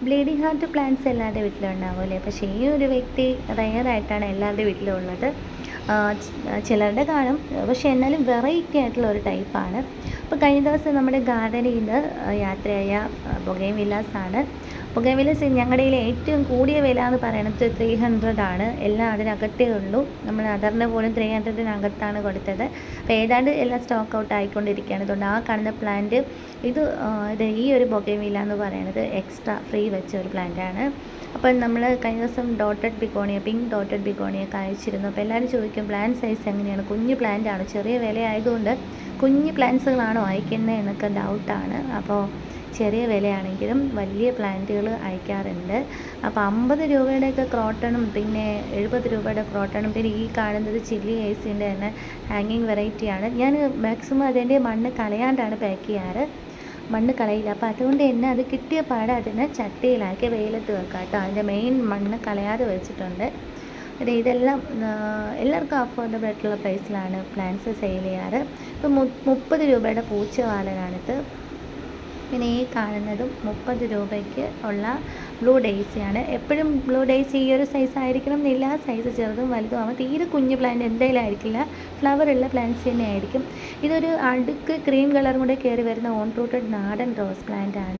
Bleeding heart plants എല്ലാവരുടെ വീട്ടിലും ഉണ്ടാവുമല്ലേ, പക്ഷേ ഈ ഒരു വ്യക്തി റെയറായിട്ടാണ് എല്ലാവരുടെ വീട്ടിലും ഉള്ളത്. ചിലരുടെ കാണും, പക്ഷേ എന്നാലും വെറൈറ്റി ആയിട്ടുള്ള ഒരു ടൈപ്പാണ്. അപ്പോൾ കഴിഞ്ഞ ദിവസം നമ്മുടെ ഗാർഡനിൽ നിന്ന് യാത്രയായ ബൊഗെയിൻവില്ലാസാണ്. ബൊഗെയിൻവില്ലാസ് ഞങ്ങളുടെ കയ്യിൽ ഏറ്റവും കൂടിയ വില എന്ന് പറയുന്നത് 300 ആണ്. എല്ലാം അതിനകത്തേ ഉള്ളൂ. നമ്മൾ അതറിന് പോലും 300-നകത്താണ് കൊടുത്തത്. അപ്പോൾ ഏതാണ്ട് എല്ലാം സ്റ്റോക്ക് ഔട്ട് ആയിക്കൊണ്ടിരിക്കുകയാണ്. അതുകൊണ്ട് ആ കാണുന്ന പ്ലാന്റ് ഇത് ഈ ഒരു ബൊഗെയിൻവില്ല എന്ന് പറയുന്നത് എക്സ്ട്രാ ഫ്രീ വെച്ച ഒരു പ്ലാന്റാണ്. അപ്പം നമ്മൾ കഴിഞ്ഞ ദിവസം പിങ്ക് ഡോട്ടഡ് ബിഗോണിയ അയച്ചിരുന്നു. അപ്പോൾ എല്ലാവരും ചോദിക്കും പ്ലാന്റ് സൈസ് എങ്ങനെയാണ്, കുഞ്ഞ് പ്ലാന്റാണ്, ചെറിയ വില ആയതുകൊണ്ട് കുഞ്ഞ് പ്ലാന്റ്സുകളാണോ അയക്കുന്നത് എന്നൊക്കെ ഡൗട്ടാണ്. അപ്പോൾ ചെറിയ വിലയാണെങ്കിലും വലിയ പ്ലാന്റുകൾ അയക്കാറുണ്ട്. അപ്പോൾ 50 രൂപയുടെയൊക്കെ ക്രോട്ടണും പിന്നെ 70 രൂപയുടെ ക്രോട്ടണും പിന്നെ ഈ കാണുന്നത് ചില്ലി ഐസിൻ്റെ തന്നെ ഹാങ്ങിങ് വെറൈറ്റിയാണ്. ഞാൻ മാക്സിമം അതിൻ്റെ മണ്ണ് കളയാണ്ടാണ് പാക്ക് ചെയ്യാറ്. മണ്ണ് കളയില്ല. അപ്പോൾ അതുകൊണ്ട് തന്നെ അത് കിട്ടിയ പാടെ അതിനെ ചട്ടിയിലാക്കി വെയിലത്ത് വെക്കാം കേട്ടോ. അതിൻ്റെ മെയിൻ മണ്ണ് കളയാതെ വെച്ചിട്ടുണ്ട്. ഇതെല്ലാം എല്ലാവർക്കും അഫോർഡബിൾ ആയിട്ടുള്ള പ്രൈസിലാണ് പ്ലാന്റ്സ് സെയിൽ ചെയ്യാറ്. ഇപ്പോൾ 30 രൂപയുടെ പൂച്ചവാലനാണിത്. പിന്നെ ഈ കാണുന്നതും 30 രൂപയ്ക്ക് ഉള്ള ബ്ലൂ ഡെയ്സിയാണ്. എപ്പോഴും ബ്ലൂ ഡെയ്സി ഈ ഒരു സൈസ് ആയിരിക്കണം എന്നില്ല, സൈസ് ചെറുതും വലുതും ആകുമ്പോൾ തീരെ കുഞ്ഞ് പ്ലാന്റ് എന്തായാലും ആയിരിക്കില്ല, ഫ്ലവറുള്ള പ്ലാന്റ്സ് തന്നെ ആയിരിക്കും. ഇതൊരു അടുക്ക് ക്രീം കളറും കൂടെ കയറി വരുന്ന ഓൺ റൂട്ടഡ് നാടൻ റോസ് പ്ലാന്റ് ആണ്.